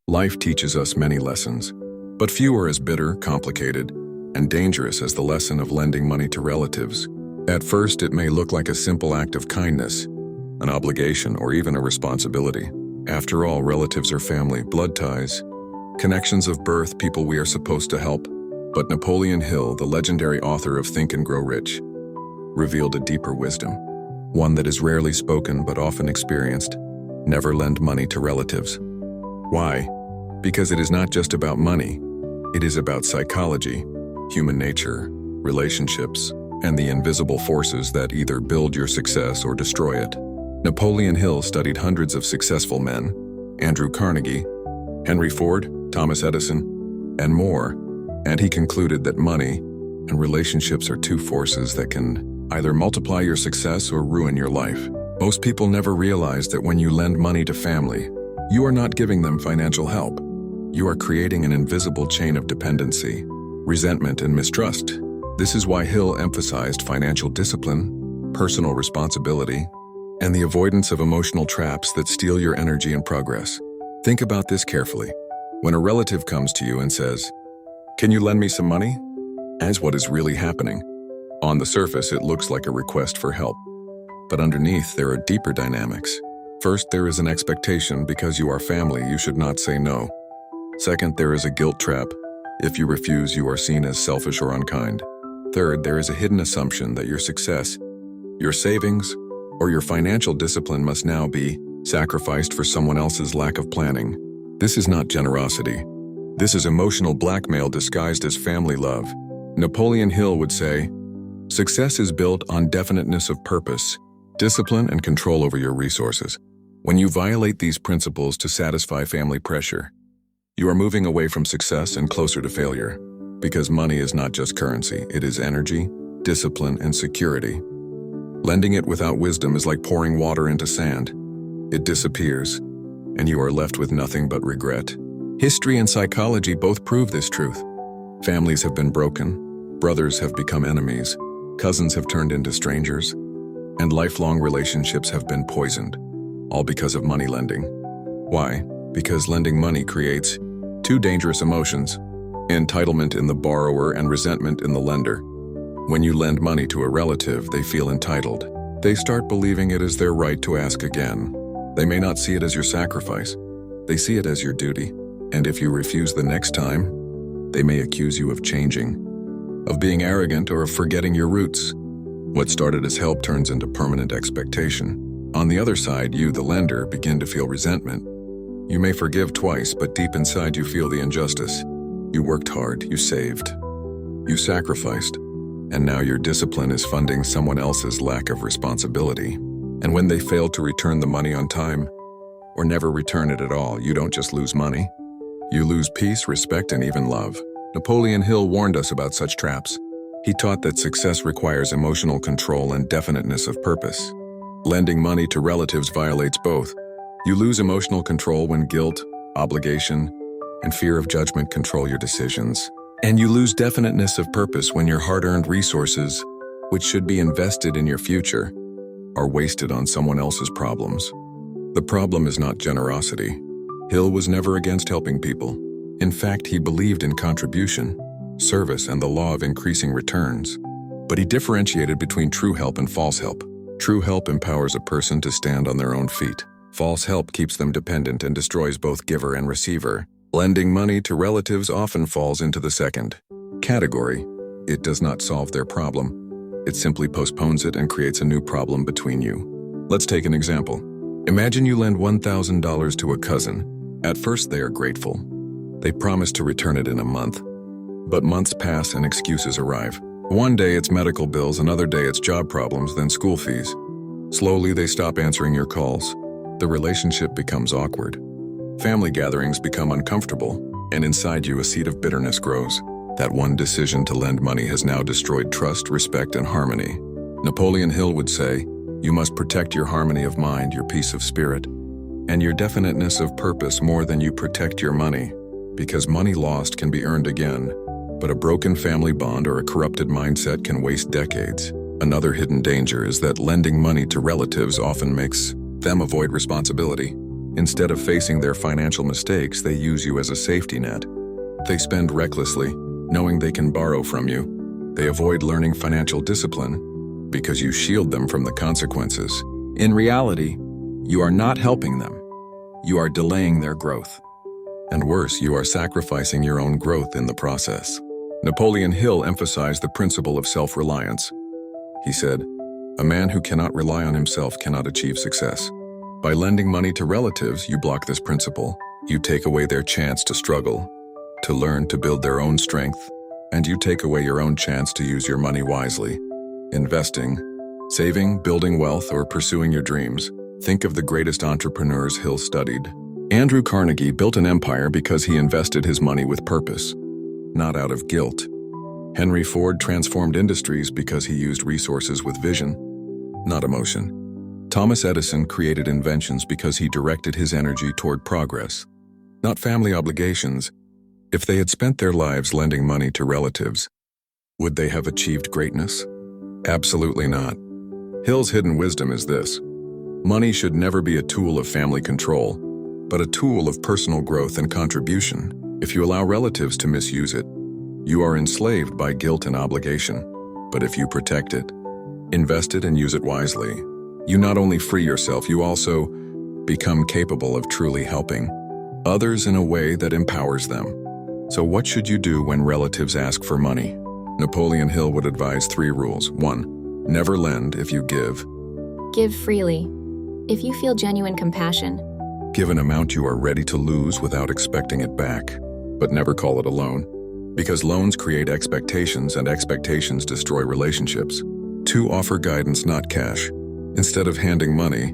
Life teaches us many lessons, but few are as bitter, complicated, and dangerous as the lesson of lending money to relatives. At first, it may look like a simple act of kindness, an obligation, or even a responsibility. After all, relatives are family, blood ties, connections of birth, people we are supposed to help. But Napoleon Hill, the legendary author of Think and Grow Rich, revealed a deeper wisdom, one that is rarely spoken but often experienced. Never lend money to relatives. Why? Because it is not just about money. It is about psychology, human nature, relationships, and the invisible forces that either build your success or destroy it. Napoleon Hill studied hundreds of successful men, Andrew Carnegie, Henry Ford, Thomas Edison, and more, and he concluded that money and relationships are two forces that can either multiply your success or ruin your life. Most people never realize that when you lend money to family, you are not giving them financial help. You are creating an invisible chain of dependency, resentment, and mistrust. This is why Hill emphasized financial discipline, personal responsibility, and the avoidance of emotional traps that steal your energy and progress. Think about this carefully. When a relative comes to you and says, "Can you lend me some money?" As what is really happening. On the surface, it looks like a request for help. But underneath, there are deeper dynamics. First, there is an expectation because you are family, you should not say no. Second, there is a guilt trap. If you refuse, you are seen as selfish or unkind. Third, there is a hidden assumption that your success, your savings, or your financial discipline must now be sacrificed for someone else's lack of planning. This is not generosity. This is emotional blackmail disguised as family love. Napoleon Hill would say, "Success is built on definiteness of purpose, discipline, and control over your resources. When you violate these principles to satisfy family pressure, you are moving away from success and closer to failure. Because money is not just currency, it is energy, discipline, and security. Lending it without wisdom is like pouring water into sand. It disappears, and you are left with nothing but regret." History and psychology both prove this truth. Families have been broken, brothers have become enemies, cousins have turned into strangers, and lifelong relationships have been poisoned, all because of money lending. Why? Because lending money creates two dangerous emotions: entitlement in the borrower and resentment in the lender. When you lend money to a relative, they feel entitled. They start believing it is their right to ask again. They may not see it as your sacrifice. They see it as your duty. And if you refuse the next time, they may accuse you of changing, of being arrogant, or of forgetting your roots. What started as help turns into permanent expectation. On the other side, you, the lender, begin to feel resentment. You may forgive twice, but deep inside you feel the injustice. You worked hard, you saved, you sacrificed, and now your discipline is funding someone else's lack of responsibility. And when they fail to return the money on time, or never return it at all, you don't just lose money. You lose peace, respect, and even love. Napoleon Hill warned us about such traps. He taught that success requires emotional control and definiteness of purpose. Lending money to relatives violates both. You lose emotional control when guilt, obligation, and fear of judgment control your decisions. And you lose definiteness of purpose when your hard-earned resources, which should be invested in your future, are wasted on someone else's problems. The problem is not generosity. Hill was never against helping people. In fact, he believed in contribution, service, and the law of increasing returns. But he differentiated between true help and false help. True help empowers a person to stand on their own feet. False help keeps them dependent and destroys both giver and receiver. Lending money to relatives often falls into the second category. It does not solve their problem. It simply postpones it and creates a new problem between you. Let's take an example. Imagine you lend $1,000 to a cousin. At first, they are grateful. They promise to return it in a month. But months pass and excuses arrive. One day it's medical bills, another day it's job problems, then school fees. Slowly, they stop answering your calls. The relationship becomes awkward. Family gatherings become uncomfortable, and inside you a seed of bitterness grows. That one decision to lend money has now destroyed trust, respect, and harmony. Napoleon Hill would say, "You must protect your harmony of mind, your peace of spirit, and your definiteness of purpose more than you protect your money, because money lost can be earned again, but a broken family bond or a corrupted mindset can waste decades." Another hidden danger is that lending money to relatives often makes them avoid responsibility. Instead of facing their financial mistakes, they use you as a safety net. They spend recklessly, knowing they can borrow from you. They avoid learning financial discipline because you shield them from the consequences. In reality, you are not helping them. You are delaying their growth. And worse, you are sacrificing your own growth in the process. Napoleon Hill emphasized the principle of self-reliance. He said, "A man who cannot rely on himself cannot achieve success." By lending money to relatives, you block this principle. You take away their chance to struggle, to learn to build their own strength, and you take away your own chance to use your money wisely. Investing, saving, building wealth, or pursuing your dreams. Think of the greatest entrepreneurs Hill studied. Andrew Carnegie built an empire because he invested his money with purpose, not out of guilt. Henry Ford transformed industries because he used resources with vision, not emotion. Thomas Edison created inventions because he directed his energy toward progress, not family obligations. If they had spent their lives lending money to relatives, would they have achieved greatness? Absolutely not. Hill's hidden wisdom is this: money should never be a tool of family control, but a tool of personal growth and contribution. If you allow relatives to misuse it, you are enslaved by guilt and obligation. But if you protect it, invest it, and use it wisely, you not only free yourself, you also become capable of truly helping others in a way that empowers them. So what should you do when relatives ask for money? Napoleon Hill would advise 3 rules. 1. Never lend if you give. Give freely. If you feel genuine compassion. Give an amount you are ready to lose without expecting it back, but never call it a loan, because loans create expectations and expectations destroy relationships. 2. Offer guidance, not cash. Instead of handing money,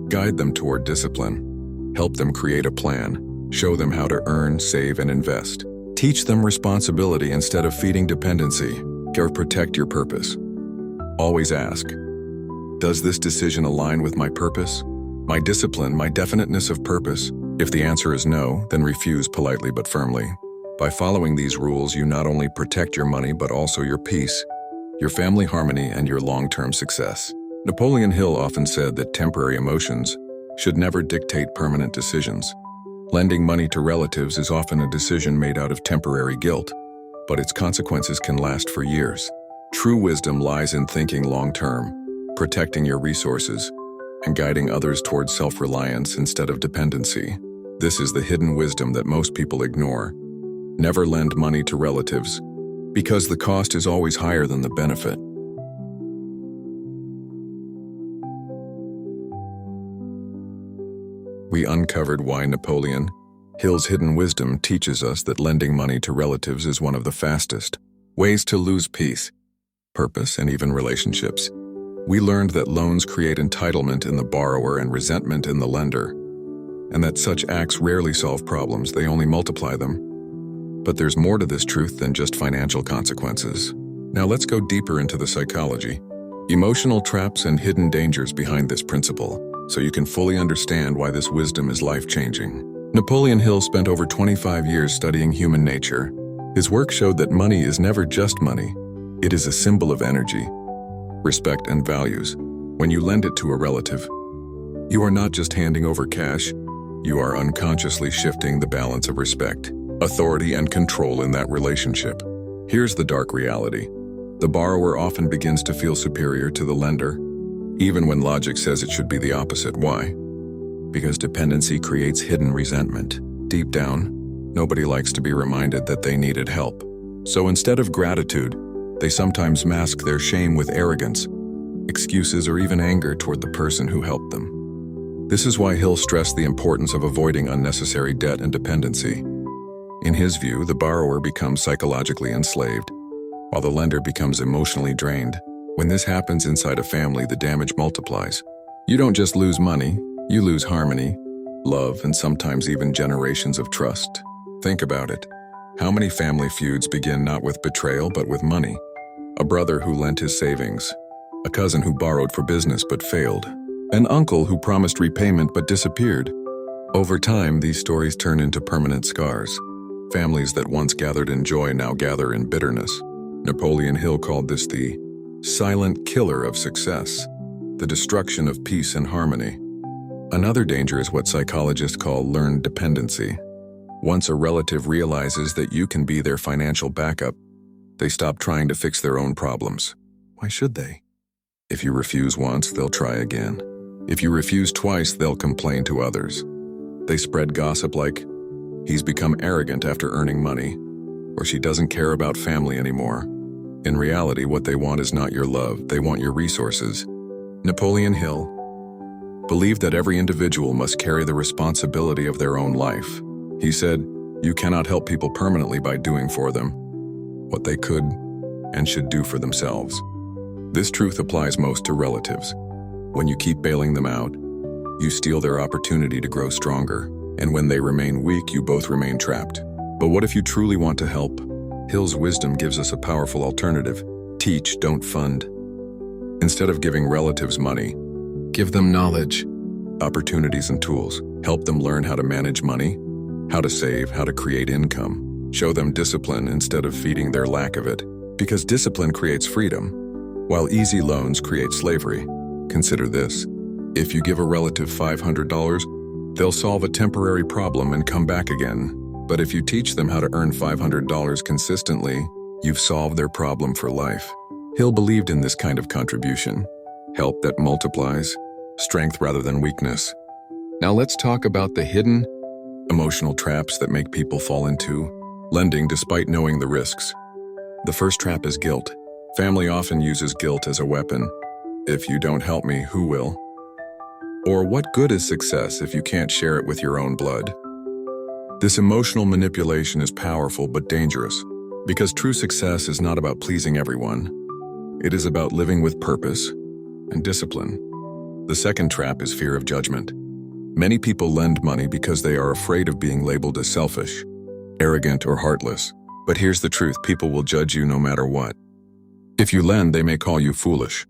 guide them toward discipline. Help them create a plan. Show them how to earn, save, and invest. Teach them responsibility instead of feeding dependency. Or protect your purpose. Always ask, does this decision align with my purpose, my discipline, my definiteness of purpose? If the answer is no, then refuse politely but firmly. By following these rules, you not only protect your money but also your peace, your family harmony, and your long-term success. Napoleon Hill often said that temporary emotions should never dictate permanent decisions. Lending money to relatives is often a decision made out of temporary guilt, but its consequences can last for years. True wisdom lies in thinking long-term, protecting your resources, and guiding others towards self-reliance instead of dependency. This is the hidden wisdom that most people ignore. Never lend money to relatives, because the cost is always higher than the benefit. We uncovered why Napoleon Hill's hidden wisdom teaches us that lending money to relatives is one of the fastest ways to lose peace, purpose, and even relationships. We learned that loans create entitlement in the borrower and resentment in the lender, and that such acts rarely solve problems, they only multiply them. But there's more to this truth than just financial consequences. Now let's go deeper into the psychology, emotional traps, and hidden dangers behind this principle, so you can fully understand why this wisdom is life-changing. Napoleon Hill spent over 25 years studying human nature. His work showed that money is never just money. It is a symbol of energy, respect, and values. When you lend it to a relative, you are not just handing over cash, you are unconsciously shifting the balance of respect, authority, and control in that relationship. Here's the dark reality. The borrower often begins to feel superior to the lender, even when logic says it should be the opposite. Why? Because dependency creates hidden resentment. Deep down, nobody likes to be reminded that they needed help. So instead of gratitude, they sometimes mask their shame with arrogance, excuses, or even anger toward the person who helped them. This is why Hill stressed the importance of avoiding unnecessary debt and dependency. In his view, the borrower becomes psychologically enslaved, while the lender becomes emotionally drained. When this happens inside a family, the damage multiplies. You don't just lose money, you lose harmony, love, and sometimes even generations of trust. Think about it. How many family feuds begin not with betrayal but with money? A brother who lent his savings, a cousin who borrowed for business but failed, an uncle who promised repayment but disappeared. Over time, these stories turn into permanent scars. Families that once gathered in joy now gather in bitterness. Napoleon Hill called this the silent killer of success, the destruction of peace and harmony. Another danger is what psychologists call learned dependency. Once a relative realizes that you can be their financial backup, they stop trying to fix their own problems. Why should they? If you refuse once, they'll try again. If you refuse twice, they'll complain to others. They spread gossip like, he's become arrogant after earning money, or she doesn't care about family anymore. In reality, what they want is not your love, they want your resources. Napoleon Hill believed that every individual must carry the responsibility of their own life. He said, you cannot help people permanently by doing for them what they could and should do for themselves. This truth applies most to relatives. When you keep bailing them out, you steal their opportunity to grow stronger, and when they remain weak, you both remain trapped. But what if you truly want to help? Hill's wisdom gives us a powerful alternative. Teach, don't fund. Instead of giving relatives money, give them knowledge, opportunities, and tools. Help them learn how to manage money, how to save, how to create income. Show them discipline instead of feeding their lack of it. Because discipline creates freedom, while easy loans create slavery. Consider this. If you give a relative $500, they'll solve a temporary problem and come back again. But if you teach them how to earn $500 consistently, you've solved their problem for life. Hill believed in this kind of contribution. Help that multiplies, strength rather than weakness. Now let's talk about the hidden, emotional traps that make people fall into lending despite knowing the risks. The first trap is guilt. Family often uses guilt as a weapon. If you don't help me, who will? Or what good is success if you can't share it with your own blood? This emotional manipulation is powerful but dangerous, because true success is not about pleasing everyone. It is about living with purpose and discipline. The second trap is fear of judgment. Many people lend money because they are afraid of being labeled as selfish, arrogant, or heartless. But here's the truth, people will judge you no matter what. If you lend, they may call you foolish.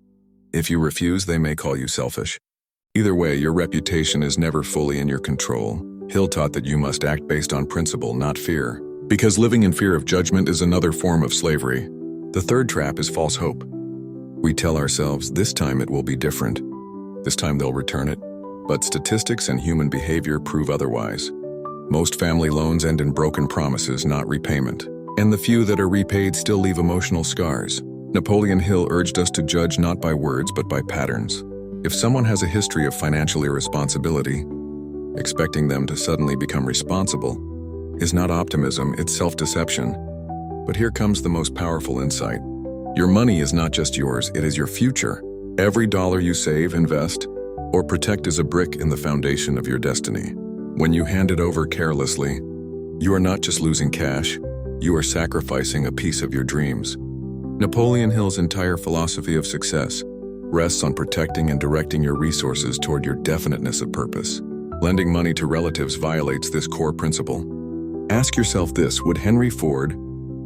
If you refuse, they may call you selfish. Either way, your reputation is never fully in your control. Hill taught that you must act based on principle, not fear, because living in fear of judgment is another form of slavery. The third trap is false hope. We tell ourselves, this time it will be different. This time they'll return it. But statistics and human behavior prove otherwise. Most family loans end in broken promises, not repayment. And the few that are repaid still leave emotional scars. Napoleon Hill urged us to judge not by words but by patterns. If someone has a history of financial irresponsibility, expecting them to suddenly become responsible is not optimism, it's self-deception. But here comes the most powerful insight. Your money is not just yours, it is your future. Every dollar you save, invest, or protect is a brick in the foundation of your destiny. When you hand it over carelessly, you are not just losing cash, you are sacrificing a piece of your dreams. Napoleon Hill's entire philosophy of success rests on protecting and directing your resources toward your definiteness of purpose. Lending money to relatives violates this core principle. Ask yourself this, would Henry Ford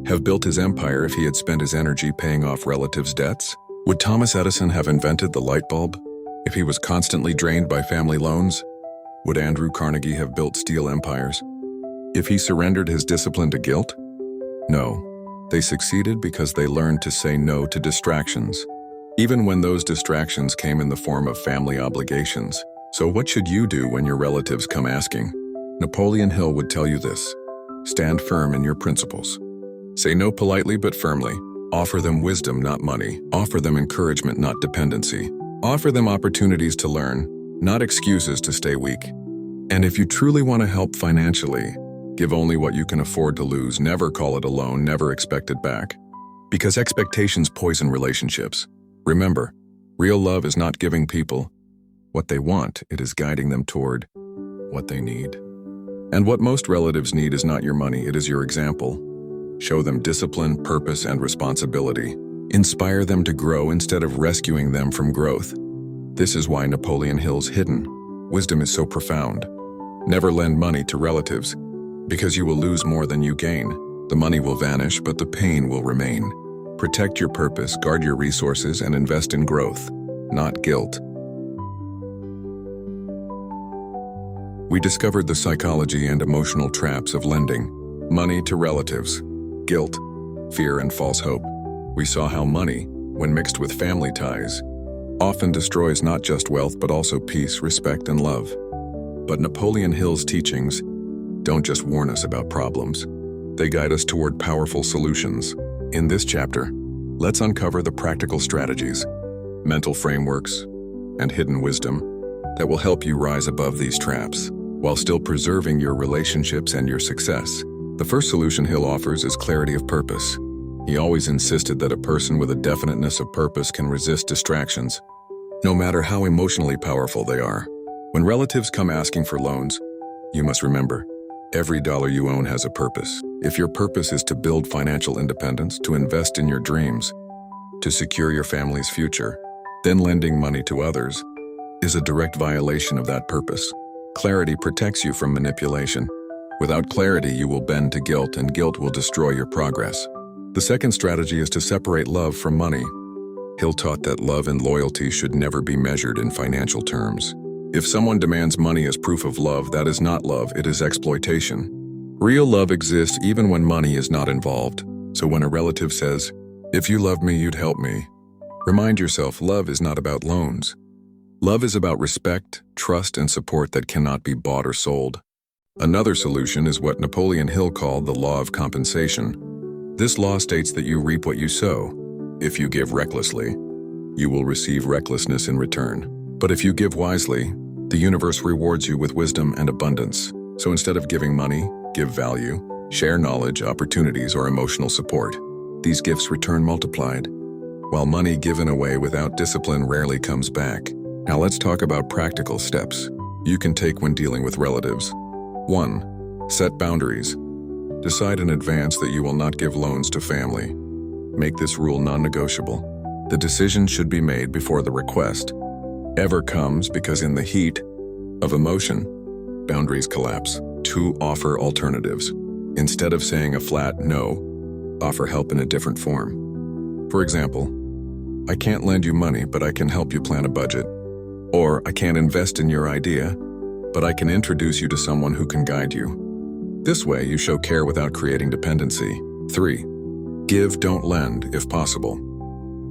have built his empire if he had spent his energy paying off relatives' debts? Would Thomas Edison have invented the light bulb if he was constantly drained by family loans? Would Andrew Carnegie have built steel empires if he surrendered his discipline to guilt? No. They succeeded because they learned to say no to distractions, even when those distractions came in the form of family obligations. So what should you do when your relatives come asking? Napoleon Hill would tell you this. Stand firm in your principles. Say no politely but firmly. Offer them wisdom, not money. Offer them encouragement, not dependency. Offer them opportunities to learn, not excuses to stay weak. And if you truly want to help financially, give only what you can afford to lose. Never call it a loan, never expect it back. Because expectations poison relationships. Remember, real love is not giving people what they want, it is guiding them toward what they need. And what most relatives need is not your money, it is your example. Show them discipline, purpose, and responsibility. Inspire them to grow instead of rescuing them from growth. This is why Napoleon Hill's hidden wisdom is so profound. Never lend money to relatives, because you will lose more than you gain. The money will vanish, but the pain will remain. Protect your purpose, guard your resources, and invest in growth, not guilt. We discovered the psychology and emotional traps of lending money to relatives, guilt, fear, and false hope. We saw how money, when mixed with family ties, often destroys not just wealth but also peace, respect, and love. But Napoleon Hill's teachings don't just warn us about problems. They guide us toward powerful solutions. In this chapter, let's uncover the practical strategies, mental frameworks, and hidden wisdom that will help you rise above these traps while still preserving your relationships and your success. The first solution Hill offers is clarity of purpose. He always insisted that a person with a definiteness of purpose can resist distractions, no matter how emotionally powerful they are. When relatives come asking for loans, you must remember, every dollar you own has a purpose. If your purpose is to build financial independence, to invest in your dreams, to secure your family's future, then lending money to others is a direct violation of that purpose. Clarity protects you from manipulation. Without clarity, you will bend to guilt, and guilt will destroy your progress. The second strategy is to separate love from money. Hill taught that love and loyalty should never be measured in financial terms. If someone demands money as proof of love, that is not love, it is exploitation. Real love exists even when money is not involved. So when a relative says, "If you loved me, you'd help me," remind yourself love is not about loans. Love is about respect, trust, and support that cannot be bought or sold. Another solution is what Napoleon Hill called the law of compensation. This law states that you reap what you sow. If you give recklessly, you will receive recklessness in return. But if you give wisely, the universe rewards you with wisdom and abundance. So instead of giving money, give value, share knowledge, opportunities, or emotional support. These gifts return multiplied, while money given away without discipline rarely comes back. Now let's talk about practical steps you can take when dealing with relatives. 1. Set boundaries. Decide in advance that you will not give loans to family. Make this rule non-negotiable. The decision should be made before the request ever comes, because in the heat of emotion, boundaries collapse. 2. Offer alternatives. Instead of saying a flat no, offer help in a different form. For example, "I can't lend you money, but I can help you plan a budget." Or, "I can't invest in your idea, but I can introduce you to someone who can guide you." This way, you show care without creating dependency. 3. Give, don't lend, if possible.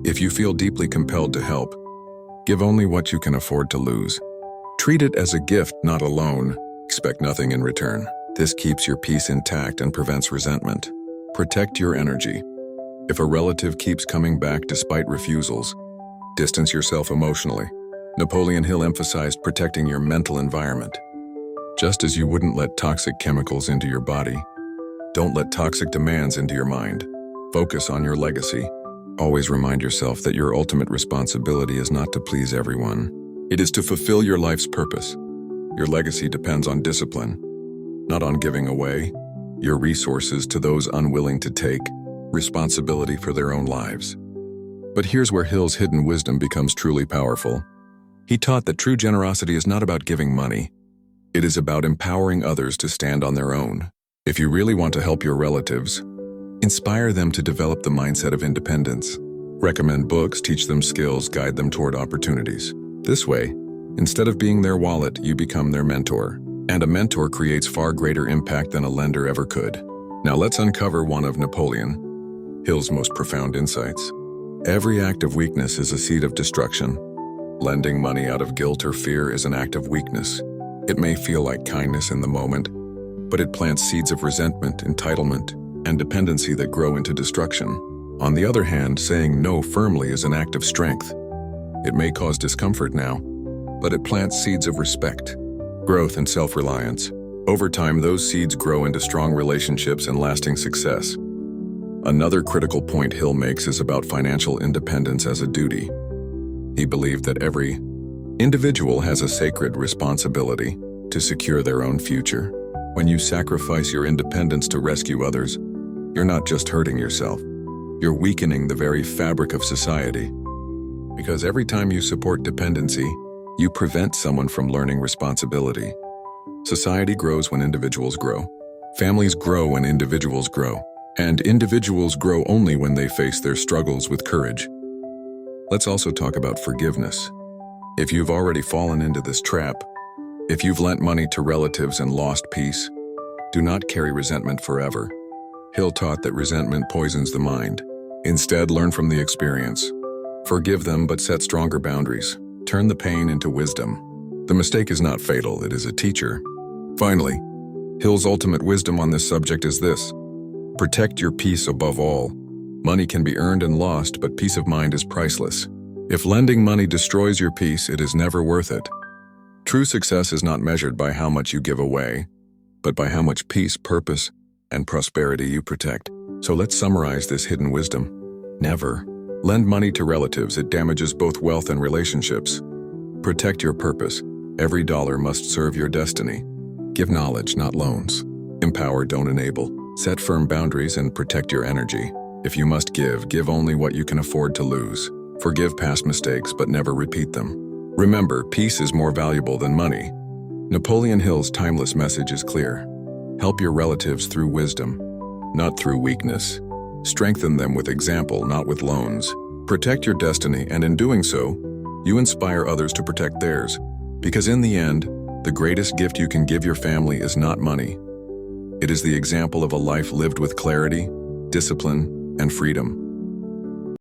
If you feel deeply compelled to help, give only what you can afford to lose. Treat it as a gift, not a loan. Expect nothing in return. This keeps your peace intact and prevents resentment. Protect your energy. If a relative keeps coming back despite refusals, distance yourself emotionally. Napoleon Hill emphasized protecting your mental environment. Just as you wouldn't let toxic chemicals into your body, don't let toxic demands into your mind. Focus on your legacy. Always remind yourself that your ultimate responsibility is not to please everyone. It is to fulfill your life's purpose. Your legacy depends on discipline, not on giving away your resources to those unwilling to take responsibility for their own lives. But here's where Hill's hidden wisdom becomes truly powerful. He taught that true generosity is not about giving money. It is about empowering others to stand on their own. If you really want to help your relatives, inspire them to develop the mindset of independence. Recommend books, teach them skills, guide them toward opportunities. This way, instead of being their wallet, you become their mentor. And a mentor creates far greater impact than a lender ever could. Now let's uncover one of Napoleon Hill's most profound insights. Every act of weakness is a seed of destruction. Lending money out of guilt or fear is an act of weakness. It may feel like kindness in the moment, but it plants seeds of resentment, entitlement, and dependency that grow into destruction. On the other hand, saying no firmly is an act of strength. It may cause discomfort now, but it plants seeds of respect, growth, and self-reliance. Over time, those seeds grow into strong relationships and lasting success. Another critical point Hill makes is about financial independence as a duty. He believed that every individual has a sacred responsibility to secure their own future. When you sacrifice your independence to rescue others, you're not just hurting yourself, you're weakening the very fabric of society. Because every time you support dependency, you prevent someone from learning responsibility. Society grows when individuals grow. Families grow when individuals grow. And individuals grow only when they face their struggles with courage. Let's also talk about forgiveness. If you've already fallen into this trap, if you've lent money to relatives and lost peace, do not carry resentment forever. Hill taught that resentment poisons the mind. Instead, learn from the experience. Forgive them, but set stronger boundaries. Turn the pain into wisdom. The mistake is not fatal, it is a teacher. Finally, Hill's ultimate wisdom on this subject is this: protect your peace above all. Money can be earned and lost, but peace of mind is priceless. If lending money destroys your peace, it is never worth it. True success is not measured by how much you give away, but by how much peace, purpose, and prosperity you protect. So let's summarize this hidden wisdom. Never lend money to relatives. It damages both wealth and relationships. Protect your purpose. Every dollar must serve your destiny. Give knowledge, not loans. Empower, don't enable. Set firm boundaries and protect your energy. If you must give only what you can afford to lose. Forgive past mistakes, but never repeat them. Remember, peace is more valuable than money. Napoleon Hill's timeless message is clear. Help your relatives through wisdom, not through weakness. Strengthen them with example, not with loans. Protect your destiny, and in doing so, you inspire others to protect theirs. Because in the end, the greatest gift you can give your family is not money. It is the example of a life lived with clarity, discipline, and freedom.